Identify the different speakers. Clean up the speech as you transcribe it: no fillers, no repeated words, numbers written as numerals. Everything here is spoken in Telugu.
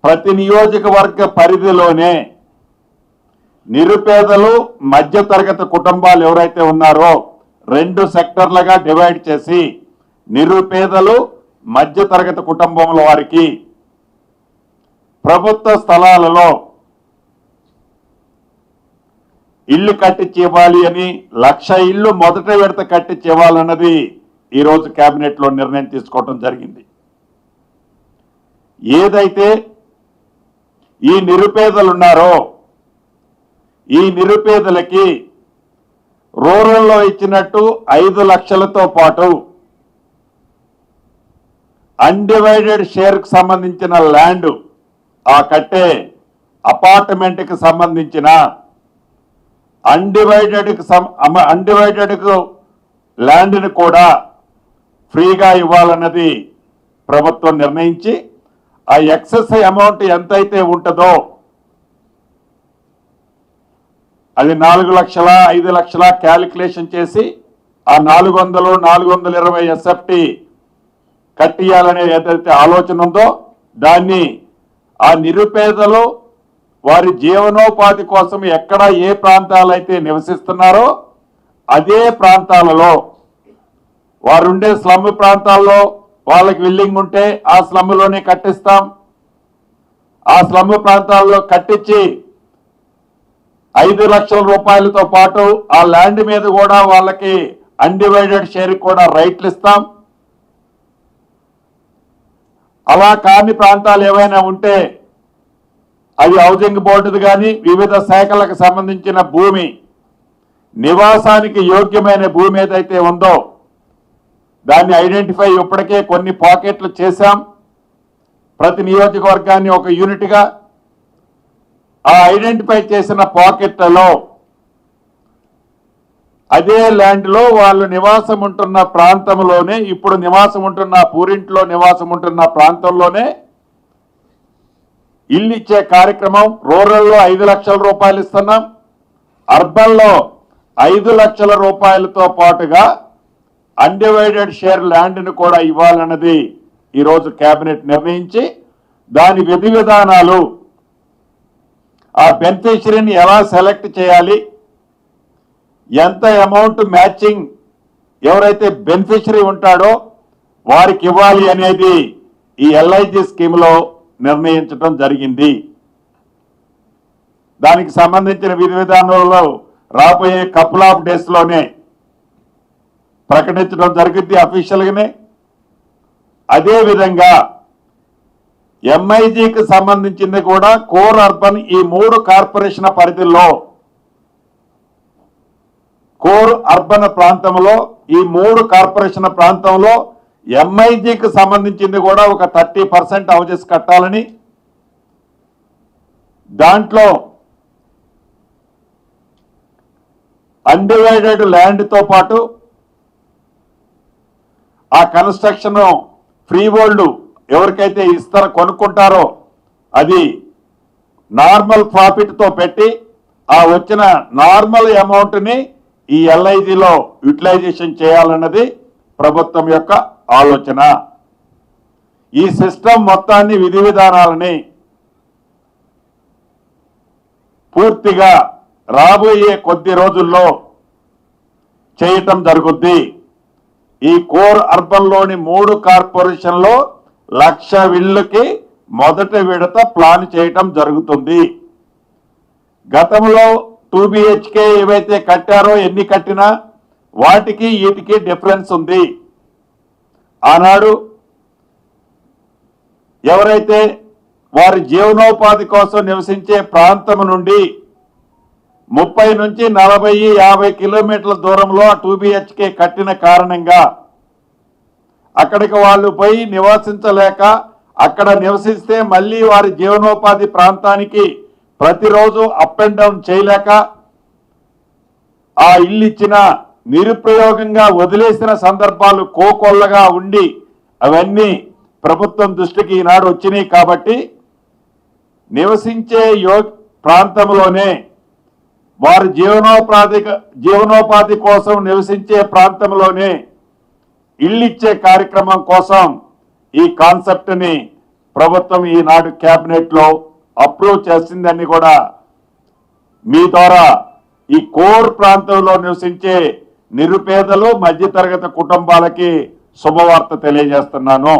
Speaker 1: ప్రతి నియోజకవర్గ పరిధిలోనే నిరుపేదలు మధ్యతరగతి కుటుంబాలు ఎవరైతే ఉన్నారో 2 సెక్టర్లుగా డివైడ్ చేసి నిరుపేదలు మధ్యతరగతి కుటుంబంలో వారికి ప్రభుత్వ స్థలాలలో ఇల్లు కట్టించి ఇవ్వాలి అని 1,00,000 ఇళ్ళు మొదటి విడత కట్టించి ఇవ్వాలన్నది ఈరోజు కేబినెట్లో నిర్ణయం తీసుకోవడం జరిగింది. ఏదైతే ఈ నిరుపేదలు ఉన్నారో ఈ నిరుపేదలకి రూరల్లో ఇచ్చినట్టు 5 లక్షలతో పాటు అన్డివైడెడ్ షేర్కు సంబంధించిన ల్యాండ్ ఆ కట్టే అపార్ట్మెంట్కి సంబంధించిన అన్డివైడెడ్ ల్యాండ్ని కూడా ఫ్రీగా ఇవ్వాలన్నది ప్రభుత్వం నిర్ణయించి ఆ ఎక్సెస్ అమౌంట్ ఎంతైతే ఉంటుందో అది 4 లక్షల 5 లక్షల క్యాలిక్యులేషన్ చేసి ఆ 400 420 ఎస్ఎఫ్టీ కట్టియాలనే ఏదైతే ఆలోచన ఉందో దాన్ని ఆ నిరుపేదలు వారి జీవనోపాధి కోసం ఎక్కడ ఏ ప్రాంతాలైతే నివసిస్తున్నారో అదే ప్రాంతాలలో వారుండే స్లమ్ ప్రాంతాల్లో వాళ్ళకి విల్లింగ్ ఉంటే ఆ స్లమ్లోనే కట్టిస్తాం. ఆ స్లమ్ ప్రాంతాల్లో కట్టించి 5 లక్షల రూపాయలతో పాటు ఆ ల్యాండ్ మీద కూడా వాళ్ళకి అన్డివైడెడ్ షేర్ కూడా రైట్లు ఇస్తాం. అలా కాని ప్రాంతాలు ఏవైనా ఉంటే అది హౌసింగ్ బోర్డుది కానీ వివిధ శాఖలకు సంబంధించిన భూమి నివాసానికి యోగ్యమైన భూమి ఏదైతే ఉందో దాన్ని ఐడెంటిఫై ఇప్పటికే కొన్ని పాకెట్లు చేశాం. ప్రతి నియోజకవర్గాన్ని ఒక యూనిట్గా ఆ ఐడెంటిఫై చేసిన పాకెట్లలో అదే ల్యాండ్లో వాళ్ళు నివాసం ఉంటున్న ప్రాంతంలోనే ఇప్పుడు నివాసం ఉంటున్న పూరింట్లో నివాసం ఉంటున్న ప్రాంతంలోనే ఇల్లు ఇచ్చే కార్యక్రమం రూరల్లో 5 లక్షల రూపాయలు ఇస్తున్నాం. అర్బన్లో 5 లక్షల రూపాయలతో పాటుగా అన్డివైడెడ్ షేర్ ల్యాండ్ని కూడా ఇవ్వాలన్నది ఈరోజు కేబినెట్ నిర్ణయించి దాని విధి విధానాలు ఆ బెనిఫిషరీని ఎలా సెలెక్ట్ చేయాలి, ఎంత అమౌంట్ మ్యాచింగ్ ఎవరైతే బెనిఫిషరీ ఉంటాడో వారికి ఇవ్వాలి అనేది ఈ ఎల్ఐజీ స్కీమ్లో నిర్ణయించడం జరిగింది. దానికి సంబంధించిన విధి విధానాలలో రాబోయే కపుల్ ఆఫ్ డేస్లోనే ప్రకటించడం జరిగింది అఫీషియల్గానే. అదేవిధంగా ఎంఐజీకి సంబంధించింది కూడా కోర్ అర్బన్ ఈ 3 కార్పొరేషన్ పరిధిలో కోర్ అర్బన్ ప్రాంతంలో ఈ 3 కార్పొరేషన్ ప్రాంతంలో ఎంఐజీకి సంబంధించింది కూడా ఒక 30% హౌజెస్ కట్టాలని, దాంట్లో అన్డివైడెడ్ ల్యాండ్తో పాటు ఆ కన్స్ట్రక్షన్ ఫ్రీ హోల్డ్ ఎవరికైతే ఇస్తారో కొనుక్కుంటారో అది నార్మల్ ప్రాఫిట్తో పెట్టి ఆ వచ్చిన నార్మల్ అమౌంట్ని ఈ ఎల్ఐజీలో యూటిలైజేషన్ చేయాలన్నది ప్రభుత్వం యొక్క ఆలోచన. ఈ సిస్టమ్ మొత్తాన్ని విధి విధానాలని పూర్తిగా రాబోయే కొద్ది రోజుల్లో చేయటం జరుగుద్ది. ఈ కోర్ అర్బన్లోని 3 కార్పొరేషన్లో 1,00,000 ఇళ్ళకి మొదటి విడత ప్లాన్ చేయటం జరుగుతుంది. గతంలో 2 BHK ఏవైతే కట్టారో ఎన్ని కట్టినా వాటికి వీటికి డిఫరెన్స్ ఉంది. ఆనాడు ఎవరైతే వారి జీవనోపాధి కోసం నివసించే ప్రాంతం నుండి 30 నుంచి 40, 50 కిలోమీటర్ల దూరంలో 2 BHK కట్టిన కారణంగా అక్కడికి వాళ్ళు పోయి నివసించలేక అక్కడ నివసిస్తే మళ్ళీ వారి జీవనోపాధి ప్రాంతానికి ప్రతిరోజు అప్ అండ్ డౌన్ చేయలేక ఆ ఇల్లు ఇచ్చిన నిరుపయోగంగా వదిలేసిన సందర్భాలు కోకొల్లగా ఉండి అవన్నీ ప్రభుత్వం దృష్టికి ఈనాడు వచ్చినాయి. కాబట్టి నివసించే ప్రాంతంలోనే వారి జీవనోపాధి కోసం నివసించే ప్రాంతంలోనే ఇల్లు ఇచ్చే కార్యక్రమం కోసం ఈ కాన్సెప్ట్ని ప్రభుత్వం ఈనాడు కేబినెట్ లో అప్రూవ్ చేసిందని కూడా మీ ద్వారా ఈ కోర్ ప్రాంతంలో నివసించే నిరుపేదలు మధ్యతరగతి కుటుంబాలకి శుభవార్త తెలియజేస్తున్నాను.